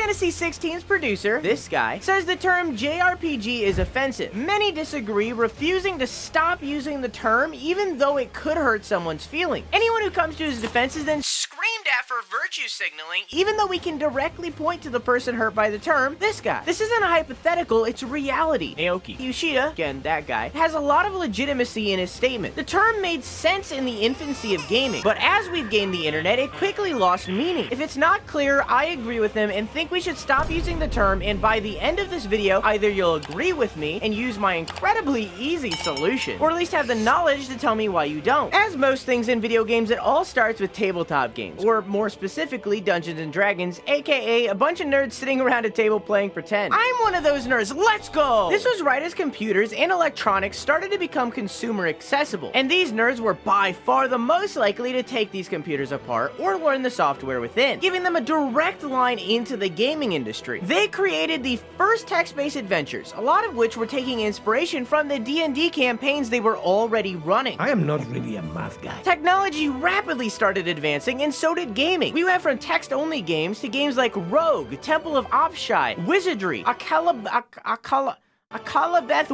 Fantasy XVI's producer, this guy, says the term JRPG is offensive. Many disagree, refusing to stop using the term even though it could hurt someone's feelings. Anyone who comes to his defense is then screamed at for virtue signaling, even though we can directly point to the person hurt by the term, this guy. This isn't a hypothetical, it's reality. Naoki. Yoshida, again that guy, has a lot of legitimacy in his statement. The term made sense in the infancy of gaming, but as we've gained the internet, it quickly lost meaning. If it's not clear, I agree with him and think we should stop using the term, and by the end of this video, either you'll agree with me and use my incredibly easy solution, or at least have the knowledge to tell me why you don't. As most things in video games, it all starts with tabletop games, or more specifically, Dungeons and Dragons, aka a bunch of nerds sitting around a table playing pretend. I'm one of those nerds, let's go! This was right as computers and electronics started to become consumer accessible, and these nerds were by far the most likely to take these computers apart or learn the software within, giving them a direct line into the gaming industry. They created the first text-based adventures, a lot of which were taking inspiration from the D&D campaigns they were already running. I am not really a math guy. Technology rapidly started advancing, and so did gaming. We went from text-only games to games like Rogue, Temple of Opshai, Wizardry, Akalabeth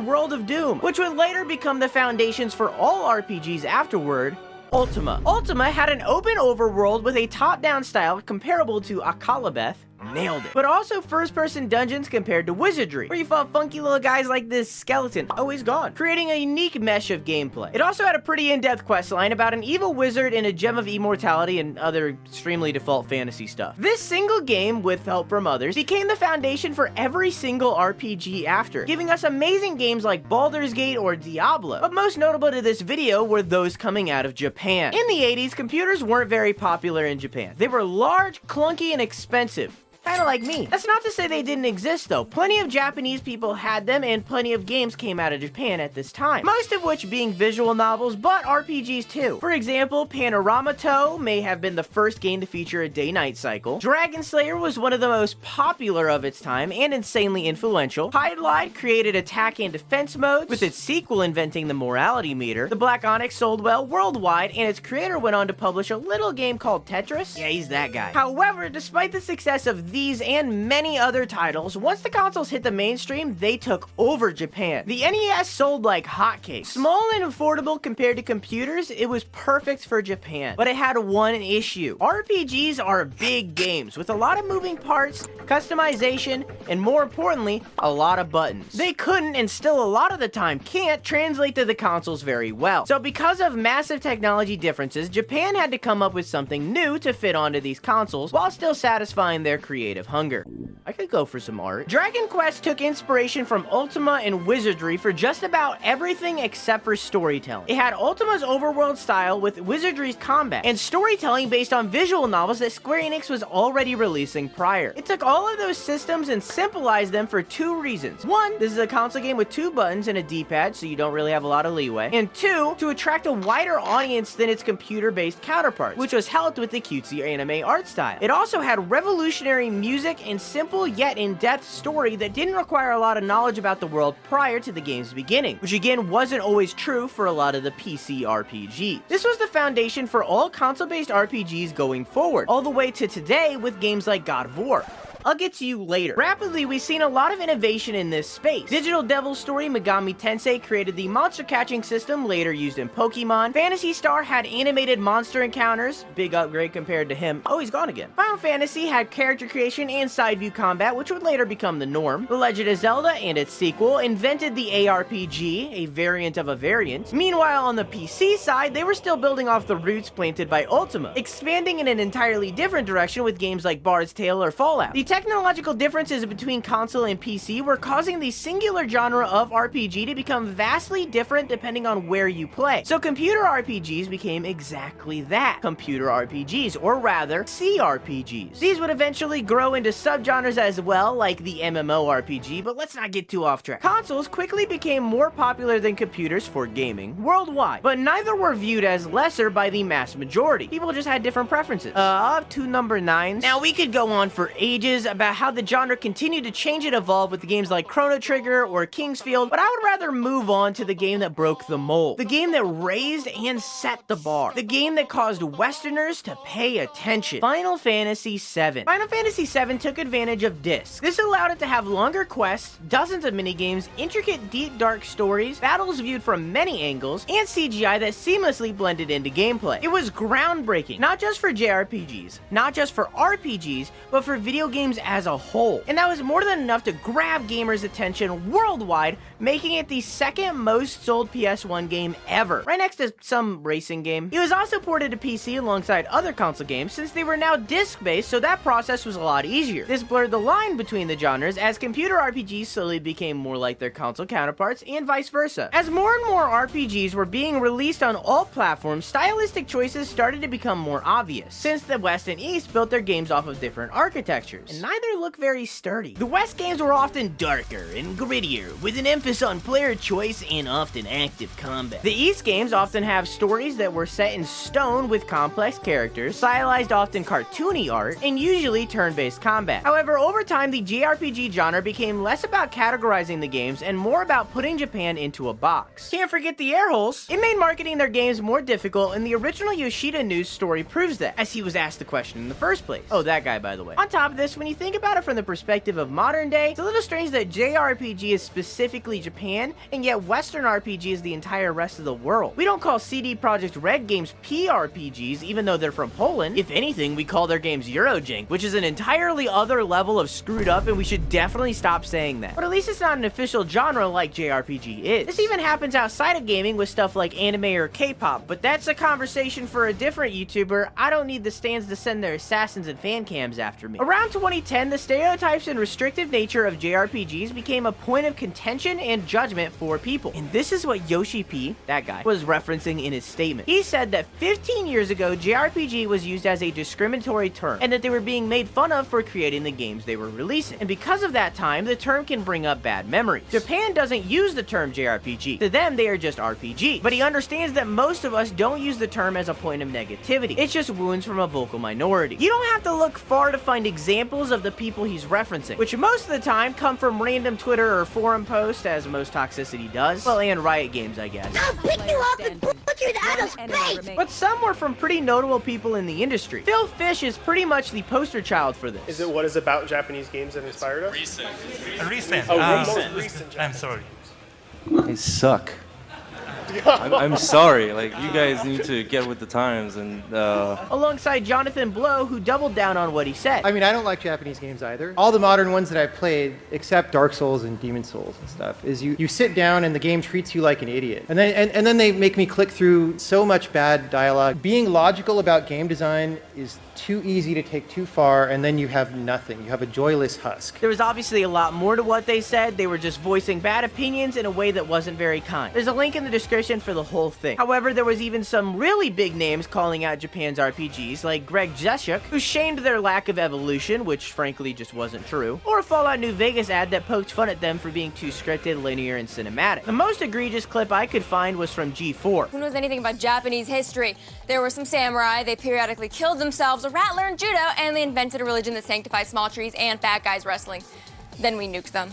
World of Doom, which would later become the foundations for all RPGs afterward. Ultima. Ultima had an open overworld with a top-down style comparable to Akalabeth. Nailed it. But also first-person dungeons compared to Wizardry, where you fought funky little guys like this skeleton, oh he's gone, creating a unique mesh of gameplay. It also had a pretty in-depth questline about an evil wizard and a gem of immortality and other extremely default fantasy stuff. This single game, with help from others, became the foundation for every single RPG after, giving us amazing games like Baldur's Gate or Diablo. But most notable to this video were those coming out of Japan. In the 80s, computers weren't very popular in Japan. They were large, clunky, and expensive. Kinda like me. That's not to say they didn't exist though. Plenty of Japanese people had them, and plenty of games came out of Japan at this time. Most of which being visual novels, but RPGs too. For example, Panoramato may have been the first game to feature a day-night cycle. Dragon Slayer was one of the most popular of its time, and insanely influential. Hydlide created attack and defense modes, with its sequel inventing the morality meter. The Black Onyx sold well worldwide, and its creator went on to publish a little game called Tetris. Yeah, he's that guy. However, despite the success of these and many other titles, once the consoles hit the mainstream, they took over Japan. The NES sold like hotcakes. Small and affordable compared to computers, it was perfect for Japan. But it had one issue. RPGs are big games with a lot of moving parts, customization, and more importantly, a lot of buttons. They couldn't, and still a lot of the time can't, translate to the consoles very well. So because of massive technology differences, Japan had to come up with something new to fit onto these consoles while still satisfying their creative hunger. I could go for some art. Dragon Quest took inspiration from Ultima and Wizardry for just about everything except for storytelling. It had Ultima's overworld style with Wizardry's combat, and storytelling based on visual novels that Square Enix was already releasing prior. It took all of those systems and simplified them for two reasons. One, this is a console game with 2 buttons and a D-pad, so you don't really have a lot of leeway. And 2, to attract a wider audience than its computer-based counterparts, which was helped with the cutesy anime art style. It also had revolutionary music and simple yet in-depth story that didn't require a lot of knowledge about the world prior to the game's beginning, which again wasn't always true for a lot of the PC RPGs. This was the foundation for all console-based RPGs going forward, all the way to today with games like God of War. I'll get to you later. Rapidly, we've seen a lot of innovation in this space. Digital Devil Story Megami Tensei created the monster catching system later used in Pokemon. Phantasy Star had animated monster encounters, big upgrade compared to him. Oh, he's gone again. Final Fantasy had character creation and side view combat, which would later become the norm. The Legend of Zelda and its sequel invented the ARPG, a variant of a variant. Meanwhile, on the PC side, they were still building off the roots planted by Ultima, expanding in an entirely different direction with games like Bard's Tale or Fallout. The technological differences between console and PC were causing the singular genre of RPG to become vastly different depending on where you play. So computer RPGs became exactly that, computer RPGs, or rather, CRPGs. These would eventually grow into subgenres as well, like the MMORPG, but let's not get too off track. Consoles quickly became more popular than computers for gaming worldwide, but neither were viewed as lesser by the mass majority. People just had different preferences. Up to number 9. Now we could go on for ages, stories about how the genre continued to change and evolve with the games like Chrono Trigger or Kingsfield, but I would rather move on to the game that broke the mold. The game that raised and set the bar. The game that caused Westerners to pay attention. Final Fantasy VII. Final Fantasy VII took advantage of discs. This allowed it to have longer quests, dozens of minigames, intricate deep dark stories, battles viewed from many angles, and CGI that seamlessly blended into gameplay. It was groundbreaking, not just for JRPGs, not just for RPGs, but for video games as a whole. And that was more than enough to grab gamers' attention worldwide, making it the second most sold PS1 game ever, right next to some racing game. It was also ported to PC alongside other console games since they were now disc-based, so that process was a lot easier. This blurred the line between the genres as computer RPGs slowly became more like their console counterparts and vice versa. As more and more RPGs were being released on all platforms, stylistic choices started to become more obvious, since the West and East built their games off of different architectures, and neither look very sturdy. The West games were often darker and grittier, with an emphasis on player choice and often active combat. The East games often have stories that were set in stone with complex characters, stylized often cartoony art, and usually turn-based combat. However, over time, the JRPG genre became less about categorizing the games and more about putting Japan into a box. Can't forget the air holes. It made marketing their games more difficult, and the original Yoshida news story proves that, as he was asked the question in the first place. Oh, that guy, by the way. On top of this, when you think about it from the perspective of modern day, it's a little strange that JRPG is specifically Japan, and yet Western RPG is the entire rest of the world. We don't call CD Projekt Red games PRPGs, even though they're from Poland. If anything, we call their games Eurojank, which is an entirely other level of screwed up, and we should definitely stop saying that. But at least it's not an official genre like JRPG is. This even happens outside of gaming with stuff like anime or K-pop, but that's a conversation for a different YouTuber. I don't need the stands to send their assassins and fan cams after me. Around 2010, the stereotypes and restrictive nature of JRPGs became a point of contention and judgment for people. And this is what Yoshi-P, that guy, was referencing in his statement. He said that 15 years ago, JRPG was used as a discriminatory term, and that they were being made fun of for creating the games they were releasing. And because of that time, the term can bring up bad memories. Japan doesn't use the term JRPG. To them, they are just RPG. But he understands that most of us don't use the term as a point of negativity. It's just wounds from a vocal minority. You don't have to look far to find examples of the people he's referencing, which most of the time come from random Twitter or forum posts, as most toxicity does. Well, and Riot Games, I guess. I'll pick you up and put you out of space! But some were from pretty notable people in the industry. Phil Fish is pretty much the poster child for this. Is it what is about Japanese games that inspired us? Recent. Recent. I'm sorry. They suck. I'm sorry. Like, you guys need to get with the times and Alongside Jonathan Blow, who doubled down on what he said. I mean, I don't like Japanese games either. All the modern ones that I've played, except Dark Souls and Demon Souls and stuff, is you sit down and the game treats you like an idiot. And then they make me click through so much bad dialogue. Being logical about game design is too easy to take too far, and then you have nothing. You have a joyless husk. There was obviously a lot more to what they said. They were just voicing bad opinions in a way that wasn't very kind. There's a link in the description for the whole thing. However, there was even some really big names calling out Japan's RPGs, like Greg Jeshuk, who shamed their lack of evolution, which frankly just wasn't true, or a Fallout New Vegas ad that poked fun at them for being too scripted, linear, and cinematic. The most egregious clip I could find was from G4. Who knows anything about Japanese history? There were some samurai, they periodically killed themselves, a rat learned judo, and they invented a religion that sanctifies small trees and fat guys wrestling. Then we nuked them.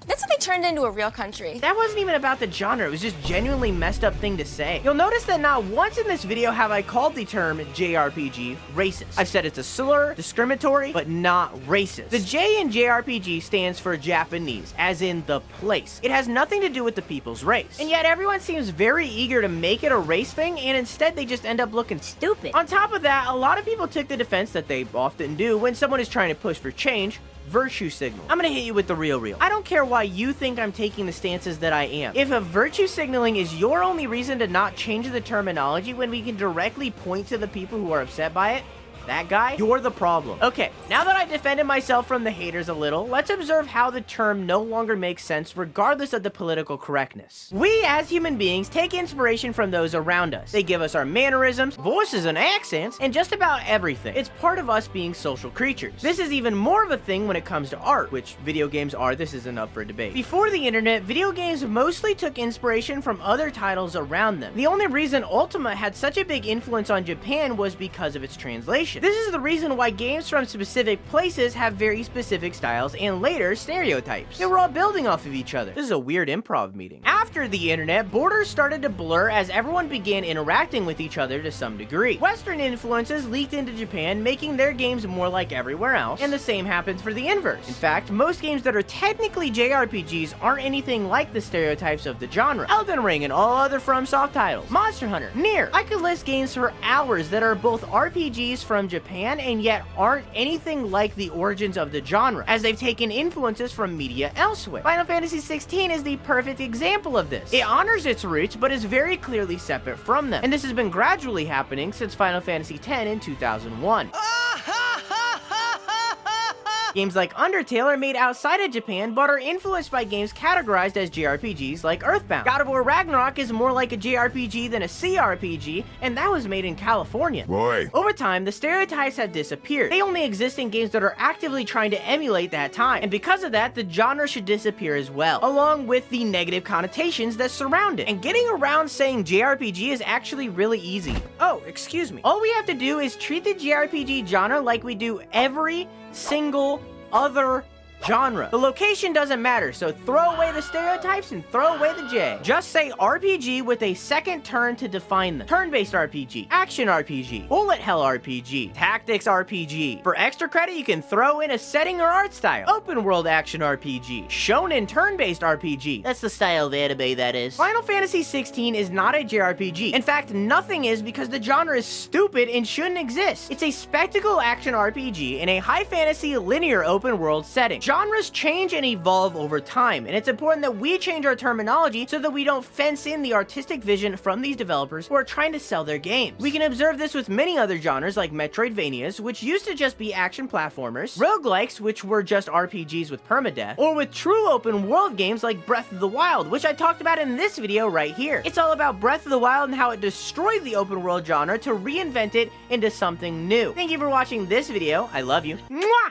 That's what they turned into a real country. That wasn't even about the genre, it was just genuinely messed up thing to say. You'll notice that not once in this video have I called the term JRPG racist. I've said it's a slur, discriminatory, but not racist. The J in JRPG stands for Japanese, as in the place. It has nothing to do with the people's race. And yet everyone seems very eager to make it a race thing, and instead they just end up looking stupid. On top of that, a lot of people took the defense that they often do when someone is trying to push for change, virtue signal. I'm gonna hit you with the real. I don't care why you think I'm taking the stances that I am. If a virtue signaling is your only reason to not change the terminology when we can directly point to the people who are upset by it, that guy, you're the problem. Okay, now that I defended myself from the haters a little, let's observe how the term no longer makes sense regardless of the political correctness. We as human beings take inspiration from those around us. They give us our mannerisms, voices and accents, and just about everything. It's part of us being social creatures. This is even more of a thing when it comes to art, which video games are. This isn't up for debate. Before the internet, video games mostly took inspiration from other titles around them. The only reason Ultima had such a big influence on Japan was because of its translation. location. This is the reason why games from specific places have very specific styles and later stereotypes. They were all building off of each other. This is a weird improv meeting. After the internet, borders started to blur as everyone began interacting with each other to some degree. Western influences leaked into Japan, making their games more like everywhere else, and the same happens for the inverse. In fact, most games that are technically JRPGs aren't anything like the stereotypes of the genre. Elden Ring and all other FromSoft titles, Monster Hunter, Nier. I could list games for hours that are both RPGs from Japan and yet aren't anything like the origins of the genre, as they've taken influences from media elsewhere. Final Fantasy XVI is the perfect example of this. It honors its roots, but is very clearly separate from them, and this has been gradually happening since Final Fantasy X in 2001. Games like Undertale are made outside of Japan, but are influenced by games categorized as JRPGs like Earthbound. God of War Ragnarok is more like a JRPG than a CRPG, and that was made in California. Boy. Over time, the stereotypes have disappeared. They only exist in games that are actively trying to emulate that time, and because of that, the genre should disappear as well, along with the negative connotations that surround it. And getting around saying JRPG is actually really easy. Oh, excuse me. All we have to do is treat the JRPG genre like we do every single other genre. The location doesn't matter, so throw away the stereotypes and throw away the J. Just say RPG with a second turn to define them. Turn-based RPG, action RPG, bullet hell RPG, tactics RPG. For extra credit, you can throw in a setting or art style. Open world action RPG, shonen turn-based RPG. That's the style of anime, that is. Final Fantasy XVI is not a JRPG. In fact, nothing is, because the genre is stupid and shouldn't exist. It's a spectacle action RPG in a high fantasy linear open world setting. Genres change and evolve over time, and it's important that we change our terminology so that we don't fence in the artistic vision from these developers who are trying to sell their games. We can observe this with many other genres like Metroidvanias, which used to just be action platformers, roguelikes, which were just RPGs with permadeath, or with true open world games like Breath of the Wild, which I talked about in this video right here. It's all about Breath of the Wild and how it destroyed the open world genre to reinvent it into something new. Thank you for watching this video. I love you. Mwah!